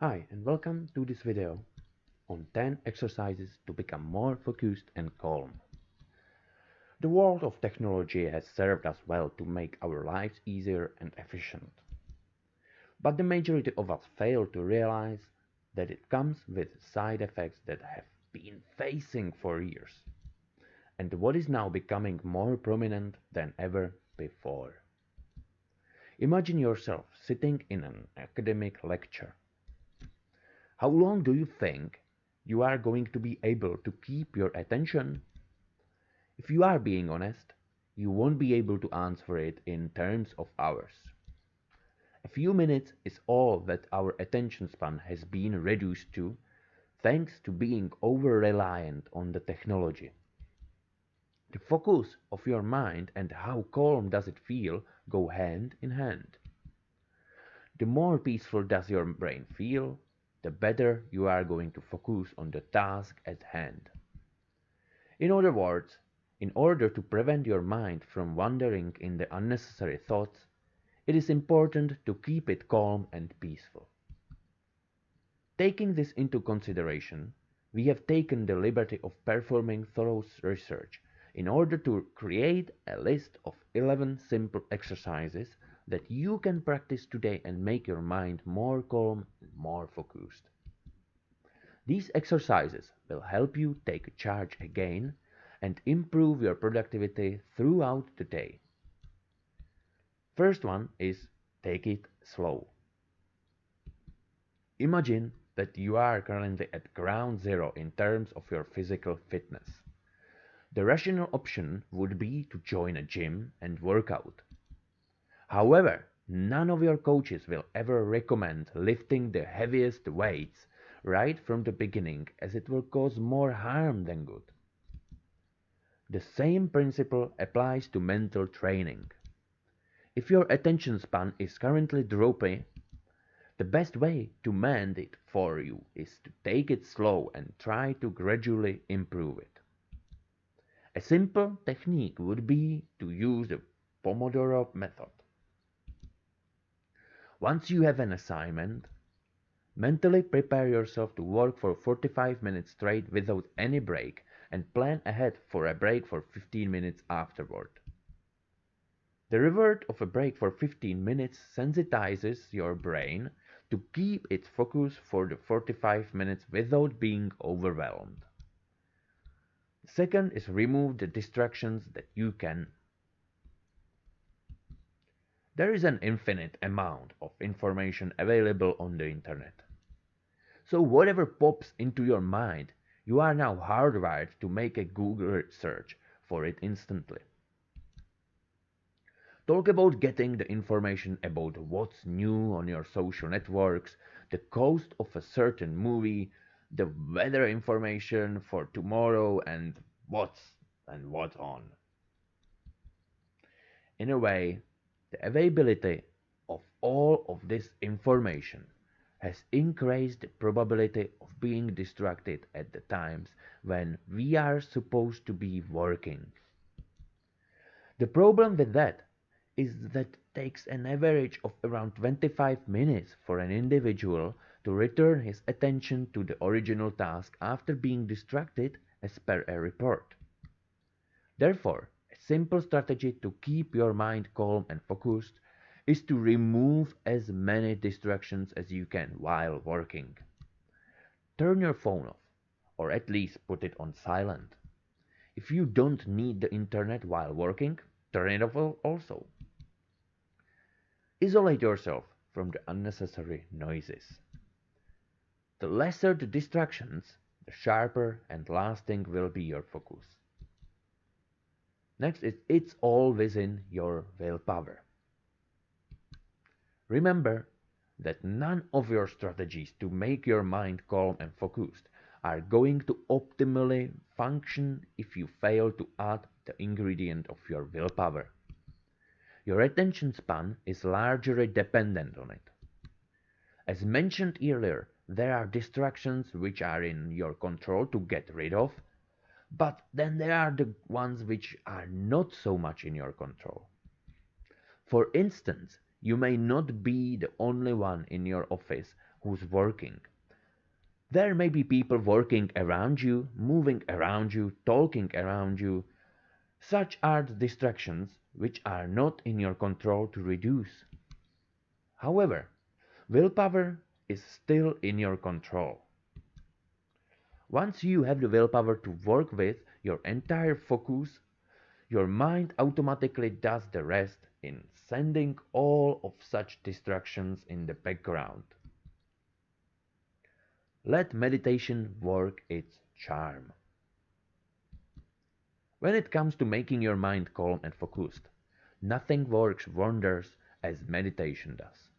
Hi and welcome to this video on 10 exercises to become more focused and calm. The world of technology has served us well to make our lives easier and efficient. But the majority of us fail to realize that it comes with side effects that have been facing for years and what is now becoming more prominent than ever before. Imagine yourself sitting in an academic lecture. How long do you think you are going to be able to keep your attention? If you are being honest, you won't be able to answer it in terms of hours. A few minutes is all that our attention span has been reduced to thanks to being over-reliant on the technology. The focus of your mind and how calm does it feel go hand in hand. The more peaceful does your brain feel, the better you are going to focus on the task at hand. In other words, in order to prevent your mind from wandering in the unnecessary thoughts, it is important to keep it calm and peaceful. Taking this into consideration, we have taken the liberty of performing thorough research in order to create a list of 11 simple exercises that you can practice today and make your mind more calm and more focused. These exercises will help you take charge again and improve your productivity throughout the day. First one is take it slow. Imagine that you are currently at ground zero in terms of your physical fitness. The rational option would be to join a gym and work out. However, none of your coaches will ever recommend lifting the heaviest weights right from the beginning, as it will cause more harm than good. The same principle applies to mental training. If your attention span is currently dropping, the best way to mend it for you is to take it slow and try to gradually improve it. A simple technique would be to use the Pomodoro method. Once you have an assignment, mentally prepare yourself to work for 45 minutes straight without any break and plan ahead for a break for 15 minutes afterward. The reward of a break for 15 minutes sensitizes your brain to keep its focus for the 45 minutes without being overwhelmed. The second is remove the distractions that you can. There is an infinite amount of information available on the internet. So whatever pops into your mind, you are now hardwired to make a Google search for it instantly. Talk about getting the information about what's new on your social networks, the cost of a certain movie, the weather information for tomorrow, and what's on. In a way, the availability of all of this information has increased the probability of being distracted at the times when we are supposed to be working. The problem with that is that it takes an average of around 25 minutes for an individual to return his attention to the original task after being distracted, as per a report. Therefore, a simple strategy to keep your mind calm and focused is to remove as many distractions as you can while working. Turn your phone off, or at least put it on silent. If you don't need the internet while working, turn it off also. Isolate yourself from the unnecessary noises. The lesser the distractions, the sharper and lasting will be your focus. Next is it's all within your willpower. Remember that none of your strategies to make your mind calm and focused are going to optimally function if you fail to add the ingredient of your willpower. Your attention span is largely dependent on it. As mentioned earlier, there are distractions which are in your control to get rid of, but then there are the ones which are not so much in your control. For instance, you may not be the only one in your office who's working. There may be people working around you, moving around you, talking around you. Such are the distractions which are not in your control to reduce. However, willpower is still in your control. Once you have the willpower to work with your entire focus, your mind automatically does the rest in sending all of such distractions in the background. Let meditation work its charm. When it comes to making your mind calm and focused, nothing works wonders as meditation does.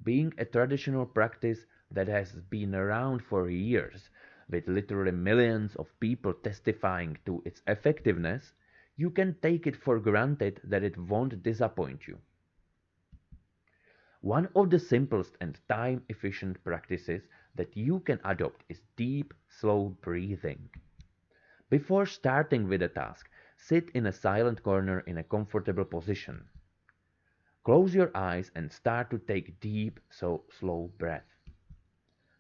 Being a traditional practice that has been around for years, with literally millions of people testifying to its effectiveness, you can take it for granted that it won't disappoint you. One of the simplest and time efficient practices that you can adopt is deep, slow breathing. Before starting with a task, sit in a silent corner in a comfortable position. Close your eyes and start to take deep, slow breath.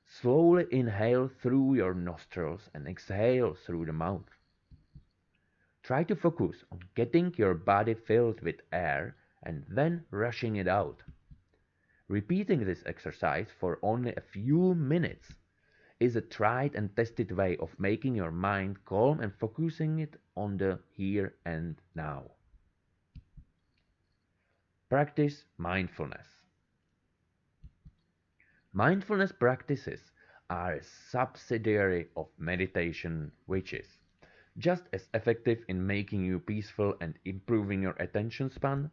Slowly inhale through your nostrils and exhale through the mouth. Try to focus on getting your body filled with air and then rushing it out. Repeating this exercise for only a few minutes is a tried and tested way of making your mind calm and focusing it on the here and now. Practice mindfulness. Mindfulness practices are a subsidiary of meditation, which is just as effective in making you peaceful and improving your attention span.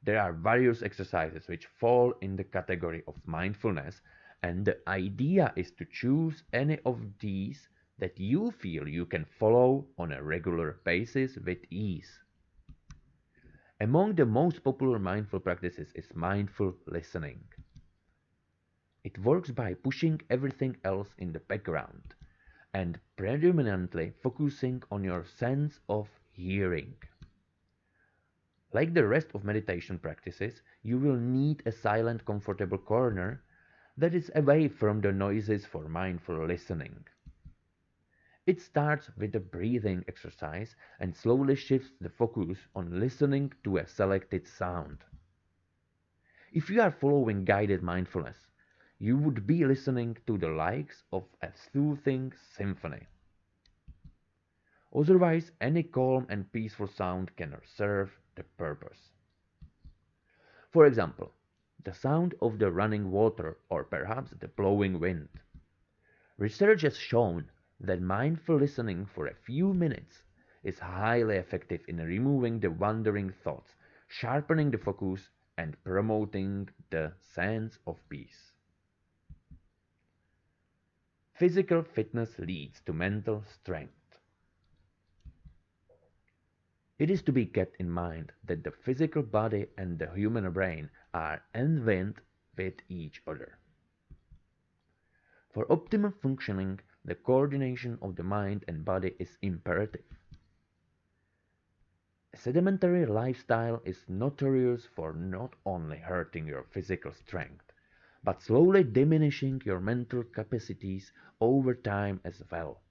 There are various exercises which fall in the category of mindfulness, and the idea is to choose any of these that you feel you can follow on a regular basis with ease. Among the most popular mindful practices is mindful listening. It works by pushing everything else in the background and predominantly focusing on your sense of hearing. Like the rest of meditation practices, you will need a silent, comfortable corner that is away from the noises for mindful listening. It starts with a breathing exercise and slowly shifts the focus on listening to a selected sound. If you are following guided mindfulness, you would be listening to the likes of a soothing symphony. Otherwise, any calm and peaceful sound can serve the purpose. For example, the sound of the running water or perhaps the blowing wind. Research has shown that mindful listening for a few minutes is highly effective in removing the wandering thoughts, sharpening the focus, and promoting the sense of peace. Physical fitness leads to mental strength. It is to be kept in mind that the physical body and the human brain are entwined with each other. For optimal functioning, the coordination of the mind and body is imperative. A sedentary lifestyle is notorious for not only hurting your physical strength, but slowly diminishing your mental capacities over time as well.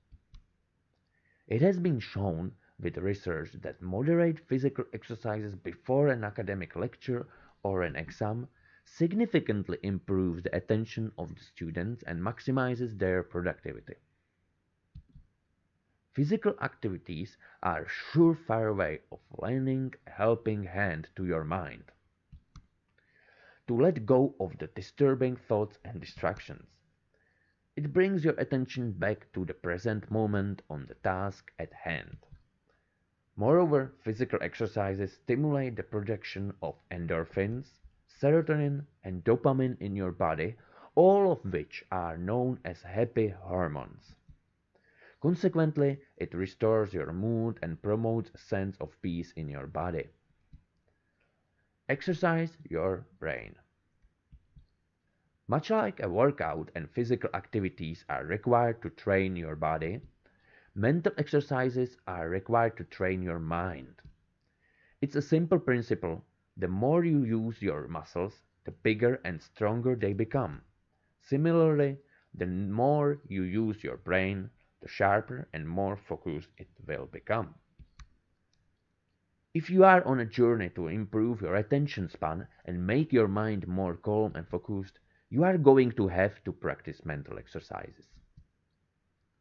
It has been shown with research that moderate physical exercises before an academic lecture or an exam significantly improves the attention of the students and maximizes their productivity. Physical activities are a surefire way of lending a helping hand to your mind to let go of the disturbing thoughts and distractions. It brings your attention back to the present moment on the task at hand. Moreover, physical exercises stimulate the production of endorphins, serotonin, and dopamine in your body, all of which are known as happy hormones. Consequently, it restores your mood and promotes a sense of peace in your body. Exercise your brain. Much like a workout and physical activities are required to train your body, mental exercises are required to train your mind. It's a simple principle. The more you use your muscles, the bigger and stronger they become. Similarly, the more you use your brain, the sharper and more focused it will become. If you are on a journey to improve your attention span and make your mind more calm and focused, you are going to have to practice mental exercises.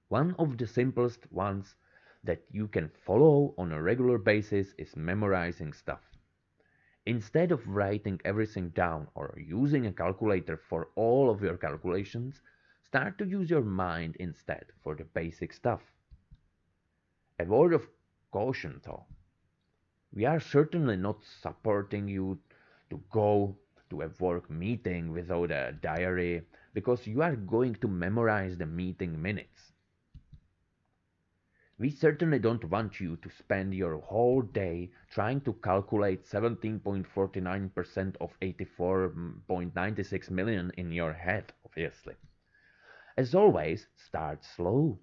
One of the simplest ones that you can follow on a regular basis is memorizing stuff. Instead of writing everything down or using a calculator for all of your calculations, start to use your mind instead for the basic stuff. A word of caution though. We are certainly not supporting you to go to a work meeting without a diary because you are going to memorize the meeting minutes. We certainly don't want you to spend your whole day trying to calculate 17.49% of 84.96 million in your head, obviously. As always, start slow.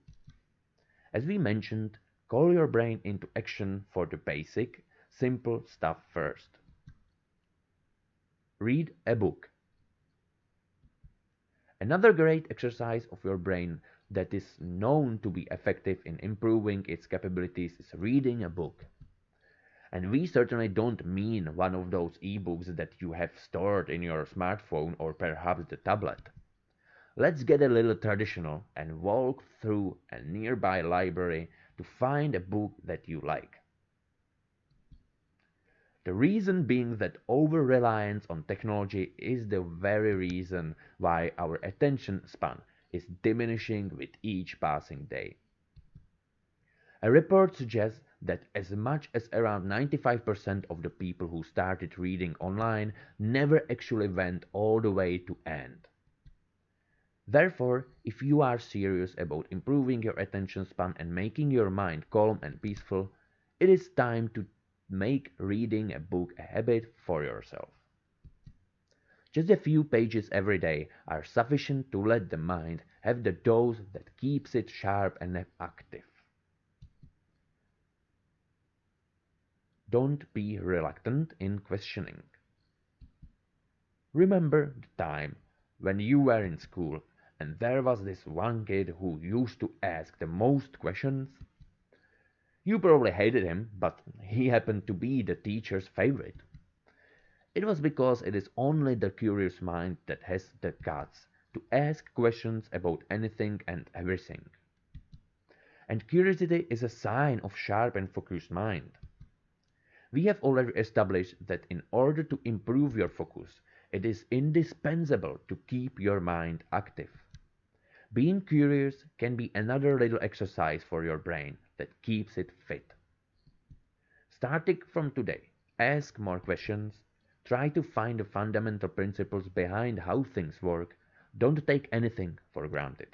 As we mentioned, call your brain into action for the basic, simple stuff first. Read a book. Another great exercise of your brain that is known to be effective in improving its capabilities is reading a book. And we certainly don't mean one of those ebooks that you have stored in your smartphone or perhaps the tablet. Let's get a little traditional and walk through a nearby library to find a book that you like. The reason being that over-reliance on technology is the very reason why our attention span is diminishing with each passing day. A report suggests that as much as around 95% of the people who started reading online never actually went all the way to end. Therefore, if you are serious about improving your attention span and making your mind calm and peaceful, it is time to make reading a book a habit for yourself. Just a few pages every day are sufficient to let the mind have the dose that keeps it sharp and active. Don't be reluctant in questioning. Remember the time when you were in school and there was this one kid who used to ask the most questions? You probably hated him, but he happened to be the teacher's favorite. It was because it is only the curious mind that has the guts to ask questions about anything and everything. And curiosity is a sign of sharp and focused mind. We have already established that in order to improve your focus, it is indispensable to keep your mind active. Being curious can be another little exercise for your brain that keeps it fit. Starting from today, ask more questions, try to find the fundamental principles behind how things work, don't take anything for granted.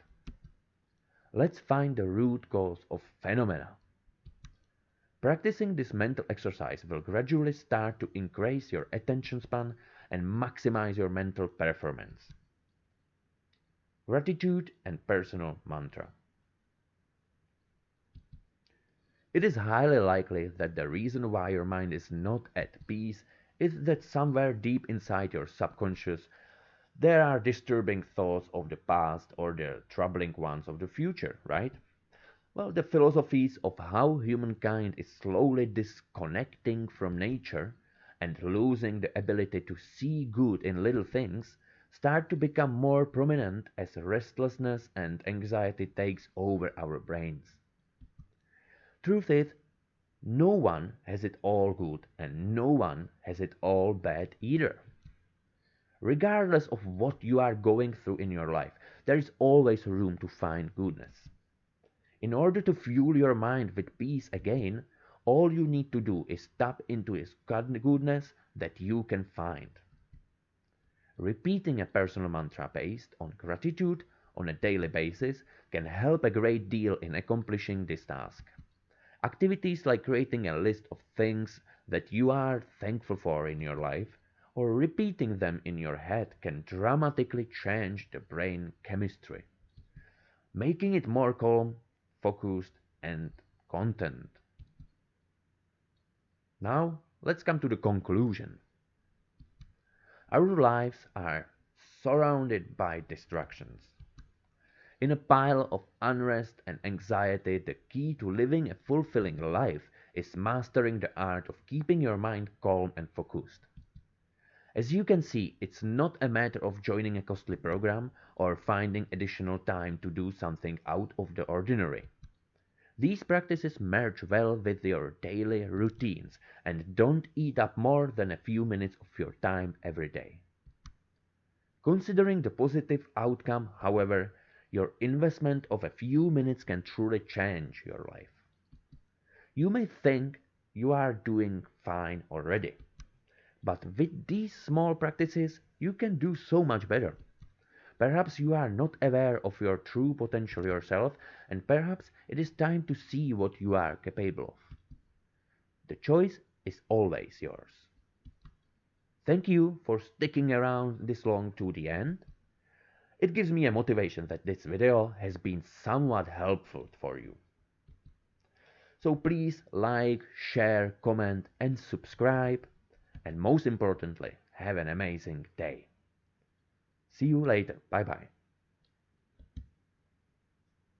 Let's find the root cause of phenomena. Practicing this mental exercise will gradually start to increase your attention span and maximize your mental performance. Gratitude and personal mantra. It is highly likely that the reason why your mind is not at peace is that somewhere deep inside your subconscious there are disturbing thoughts of the past or the troubling ones of the future, right? Well, the philosophies of how humankind is slowly disconnecting from nature and losing the ability to see good in little things start to become more prominent as restlessness and anxiety takes over our brains. Truth is, no one has it all good and no one has it all bad either. Regardless of what you are going through in your life, there is always room to find goodness. In order to fuel your mind with peace again, all you need to do is tap into its goodness that you can find. Repeating a personal mantra based on gratitude on a daily basis can help a great deal in accomplishing this task. Activities like creating a list of things that you are thankful for in your life or repeating them in your head can dramatically change the brain chemistry, making it more calm, focused, and content. Now, let's come to the conclusion. Our lives are surrounded by distractions. In a pile of unrest and anxiety, the key to living a fulfilling life is mastering the art of keeping your mind calm and focused. As you can see, it's not a matter of joining a costly program or finding additional time to do something out of the ordinary. These practices merge well with your daily routines and don't eat up more than a few minutes of your time every day. Considering the positive outcome, however, your investment of a few minutes can truly change your life. You may think you are doing fine already, but with these small practices, you can do so much better. Perhaps you are not aware of your true potential yourself, and perhaps it is time to see what you are capable of. The choice is always yours. Thank you for sticking around this long to the end. It gives me a motivation that this video has been somewhat helpful for you. So please like, share, comment and subscribe. And most importantly, have an amazing day. See you later. Bye bye.